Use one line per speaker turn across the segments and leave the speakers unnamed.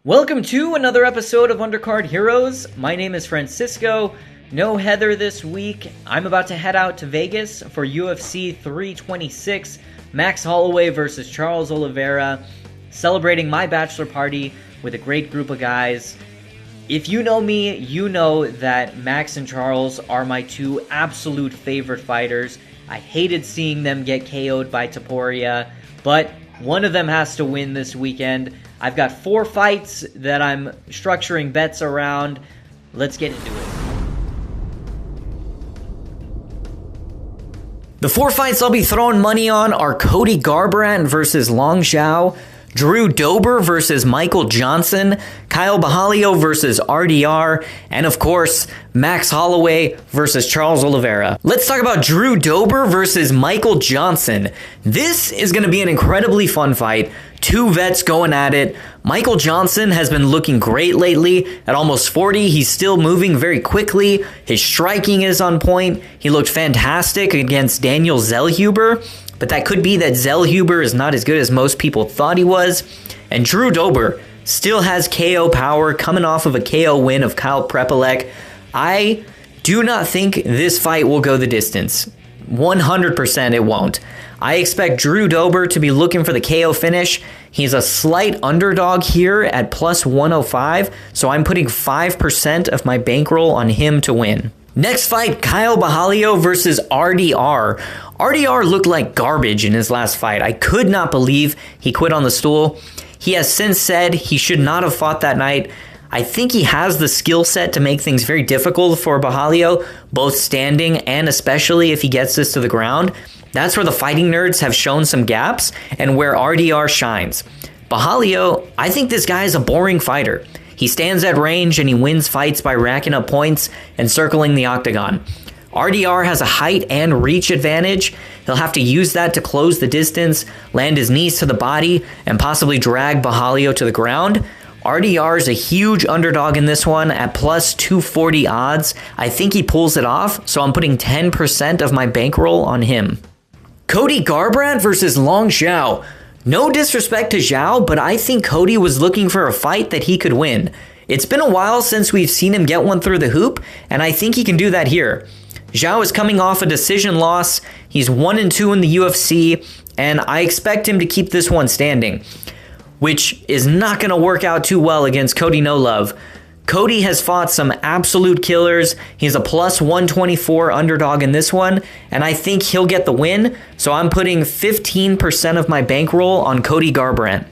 Welcome to another episode of Undercard Heroes. My name is Francisco. No Heather this week. I'm about to head out to Vegas for UFC 326. Max Holloway versus Charles Oliveira. Celebrating my bachelor party with a great group of guys. If you know me, you know that Max and Charles are my two absolute favorite fighters. I hated seeing them get KO'd by Topuria, but one of them has to win this weekend. I've got 4 fights that I'm structuring bets around. Let's get into it. The 4 fights I'll be throwing money on are Cody Garbrandt versus Long Xiao, Drew Dober versus Michael Johnson, Caio Borralho versus RDR, and of course, Max Holloway versus Charles Oliveira. Let's talk about Drew Dober versus Michael Johnson. This is going to be an incredibly fun fight. 2 vets going at it. Michael Johnson has been looking great lately. At almost 40, he's still moving very quickly. His striking is on point. He looked fantastic against Daniel Zellhuber. But that could be that Zellhuber is not as good as most people thought he was. And Drew Dober still has KO power coming off of a KO win of Kyle Prepolek. I do not think this fight will go the distance. 100% it won't. I expect Drew Dober to be looking for the KO finish. He's a slight underdog here at plus 105, so I'm putting 5% of my bankroll on him to win. Next fight, Caio Borralho versus RDR. RDR looked like garbage in his last fight. I could not believe he quit on the stool. He has since said he should not have fought that night. I think he has the skill set to make things very difficult for Borralho, both standing and especially if he gets this to the ground. That's where the fighting nerds have shown some gaps and where RDR shines. Borralho, I think this guy is a boring fighter. He stands at range and he wins fights by racking up points and circling the octagon. RDR has a height and reach advantage. He'll have to use that to close the distance, land his knees to the body, and possibly drag Borralho to the ground. RDR is a huge underdog in this one at plus 240 odds. I think he pulls it off, so I'm putting 10% of my bankroll on him. Cody Garbrandt versus Long Xiao. No disrespect to Xiao, but I think Cody was looking for a fight that he could win. It's been a while since we've seen him get one through the hoop, and I think he can do that here. Xiao is coming off a decision loss. He's 1-2 in the UFC, and I expect him to keep this one standing, which is not going to work out too well against Cody No Love. Cody has fought some absolute killers. He's a plus 124 underdog in this one, and I think he'll get the win, so I'm putting 15% of my bankroll on Cody Garbrandt.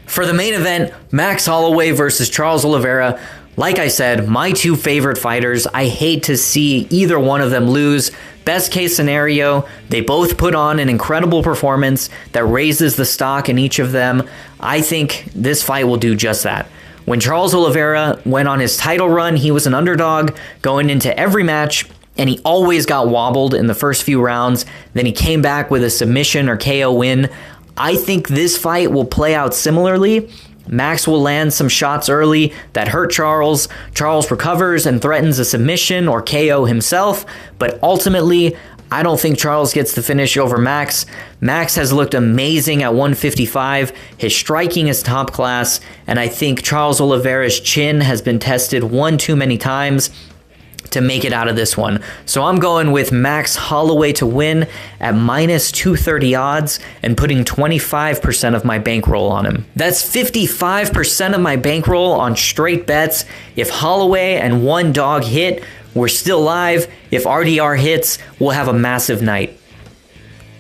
For the main event, Max Holloway versus Charles Oliveira. Like I said, my 2 favorite fighters. I hate to see either one of them lose. Best case scenario, they both put on an incredible performance that raises the stock in each of them. I think this fight will do just that. When Charles Oliveira went on his title run, he was an underdog going into every match, and he always got wobbled in the first few rounds. Then he came back with a submission or KO win. I think this fight will play out similarly. Max will land some shots early that hurt Charles. Charles recovers and threatens a submission or KO himself, but ultimately, I don't think Charles gets the finish over Max. Max has looked amazing at 155. His striking is top class, and I think Charles Oliveira's chin has been tested one too many times to make it out of this one. So I'm going with Max Holloway to win at minus 230 odds and putting 25% of my bankroll on him. That's 55% of my bankroll on straight bets. If Holloway and one dog hit, we're still live. If RDR hits, we'll have a massive night.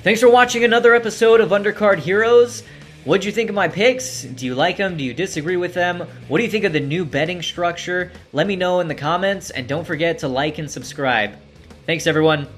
Thanks for watching another episode of Undercard Heroes. What'd you think of my picks? Do you like them? Do you disagree with them? What do you think of the new betting structure? Let me know in the comments, and don't forget to like and subscribe. Thanks, everyone.